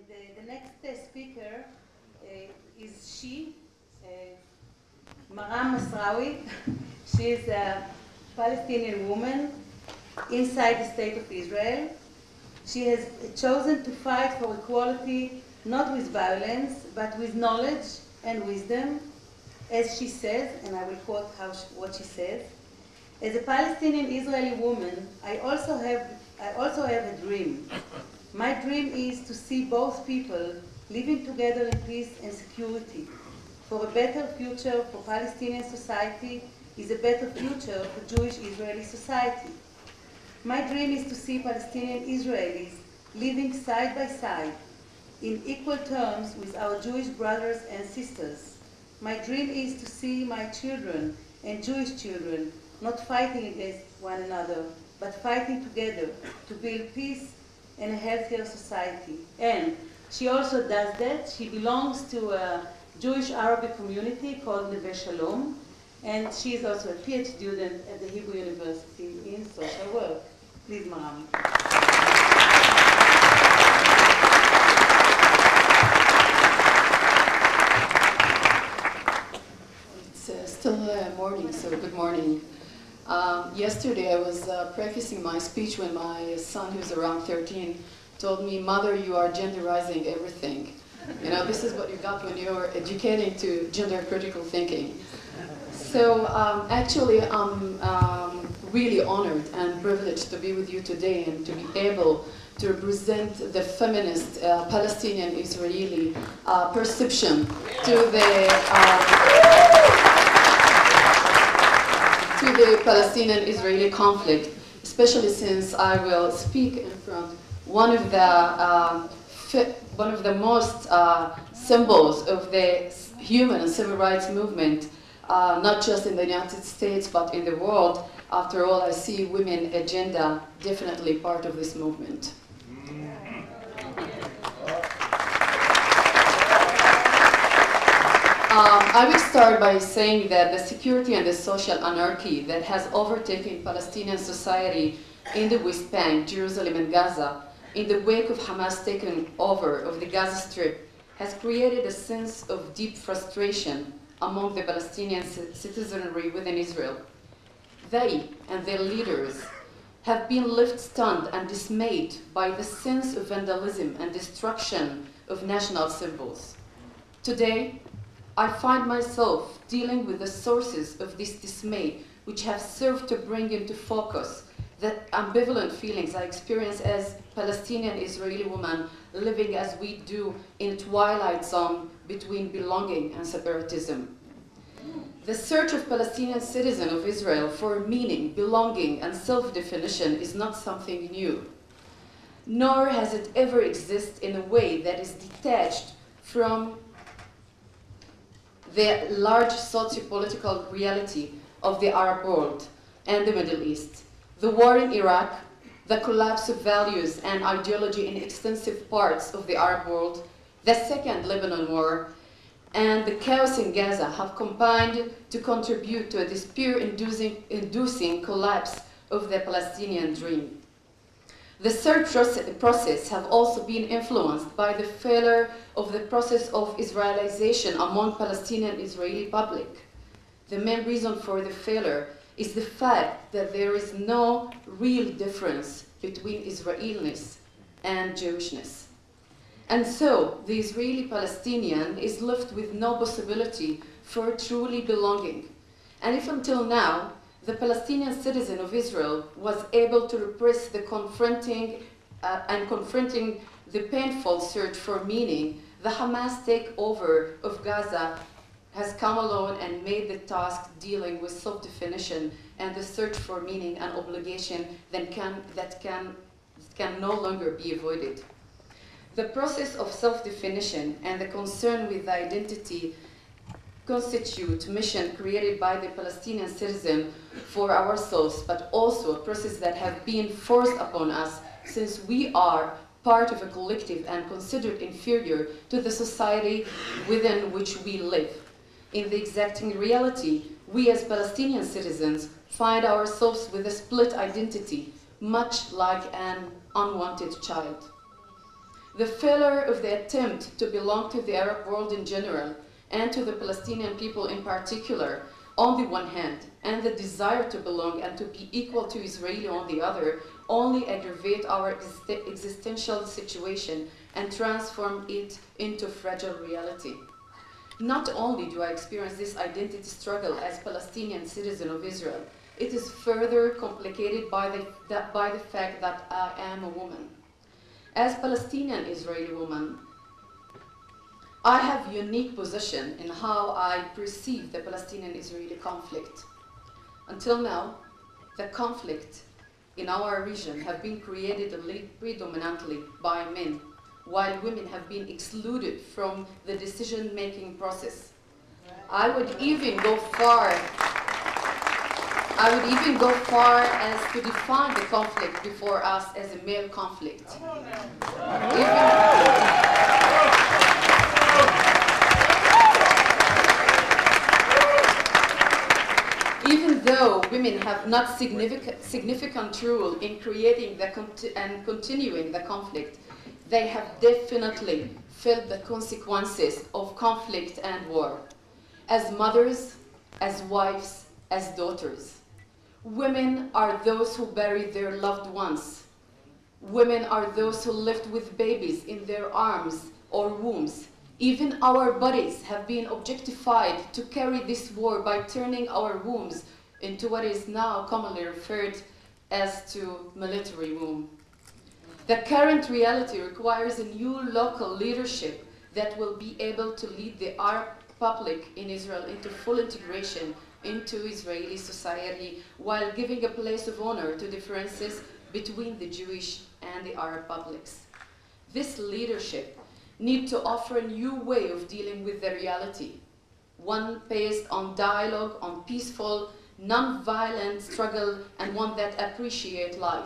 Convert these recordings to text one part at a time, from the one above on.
the next speaker is Maram Massarwa. She is a Palestinian woman inside the state of Israel. She has chosen to fight for equality not with violence, but with knowledge and wisdom, as she says, and I will quote what she says. As a Palestinian Israeli woman, I also have a dream. My dream is to see both people living together in peace and security. For a better future for Palestinian society is a better future for Jewish Israeli society. My dream is to see Palestinian Israelis living side by side in equal terms with our Jewish brothers and sisters. My dream is to see my children and Jewish children not fighting against one another, but fighting together to build peace and a healthier society. And she also does that. She belongs to a Jewish Arabic community called Neve Shalom, and she is also a PhD student at the Hebrew University in social work. Please, Maram. It's still morning, so good morning. Yesterday I was practicing my speech when my son, who's around 13, told me, "Mother, you are genderizing everything." You know, this is what you got when you're educating to gender critical thinking. So actually I'm really honored and privileged to be with you today and to be able to represent the feminist Palestinian-Israeli perception to the Palestinian-Israeli conflict, especially since I will speak in front one of the most symbols of the human and civil rights movement, not just in the United States but in the world. After all, I see women agenda definitely part of this movement. I will start by saying that the security and the social anarchy that has overtaken Palestinian society in the West Bank, Jerusalem and Gaza, in the wake of Hamas taking over of the Gaza Strip, has created a sense of deep frustration among the Palestinian citizenry within Israel. They and their leaders have been left stunned and dismayed by the sense of vandalism and destruction of national symbols. Today, I find myself dealing with the sources of this dismay, which have served to bring into focus the ambivalent feelings I experience as Palestinian Israeli woman living as we do in a twilight zone between belonging and separatism. The search of Palestinian citizens of Israel for meaning, belonging, and self-definition is not something new, nor has it ever existed in a way that is detached from the large socio-political reality of the Arab world and the Middle East. The war in Iraq, the collapse of values and ideology in extensive parts of the Arab world, the Second Lebanon War, and the chaos in Gaza have combined to contribute to a despair-inducing collapse of the Palestinian dream. The search process have also been influenced by the failure of the process of Israelization among Palestinian Israeli public. The main reason for the failure is the fact that there is no real difference between Israeliness and Jewishness. And so the Israeli Palestinian is left with no possibility for truly belonging. And if until now, the Palestinian citizen of Israel was able to repress the confronting the painful search for meaning, the Hamas takeover of Gaza has come along and made the task dealing with self-definition and the search for meaning an obligation that can no longer be avoided. The process of self-definition and the concern with the identity constitute mission created by the Palestinian citizen for ourselves, but also a process that have been forced upon us since we are part of a collective and considered inferior to the society within which we live. In the exacting reality, we as Palestinian citizens find ourselves with a split identity, much like an unwanted child. The failure of the attempt to belong to the Arab world in general and to the Palestinian people in particular on the one hand, and the desire to belong and to be equal to Israeli on the other, only aggravate our existential situation and transform it into fragile reality. Not only do I experience this identity struggle as Palestinian citizen of Israel, it is further complicated by the fact that I am a woman. As Palestinian Israeli woman, I have a unique position in how I perceive the Palestinian-Israeli conflict. Until now, the conflict in our region have been created predominantly by men, while women have been excluded from the decision-making process. I would even go far as to define the conflict before us as a male conflict. Even though women have not significant role in creating and continuing the conflict, they have definitely felt the consequences of conflict and war. As mothers, as wives, as daughters. Women are those who bury their loved ones. Women are those who lived with babies in their arms or wombs. Even our bodies have been objectified to carry this war by turning our wombs into what is now commonly referred as to military womb. The current reality requires a new local leadership that will be able to lead the Arab public in Israel into full integration into Israeli society while giving a place of honor to differences between the Jewish and the Arab publics. This leadership needs to offer a new way of dealing with the reality, one based on dialogue, on peaceful, non-violent struggle, and one that appreciates life.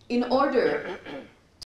In order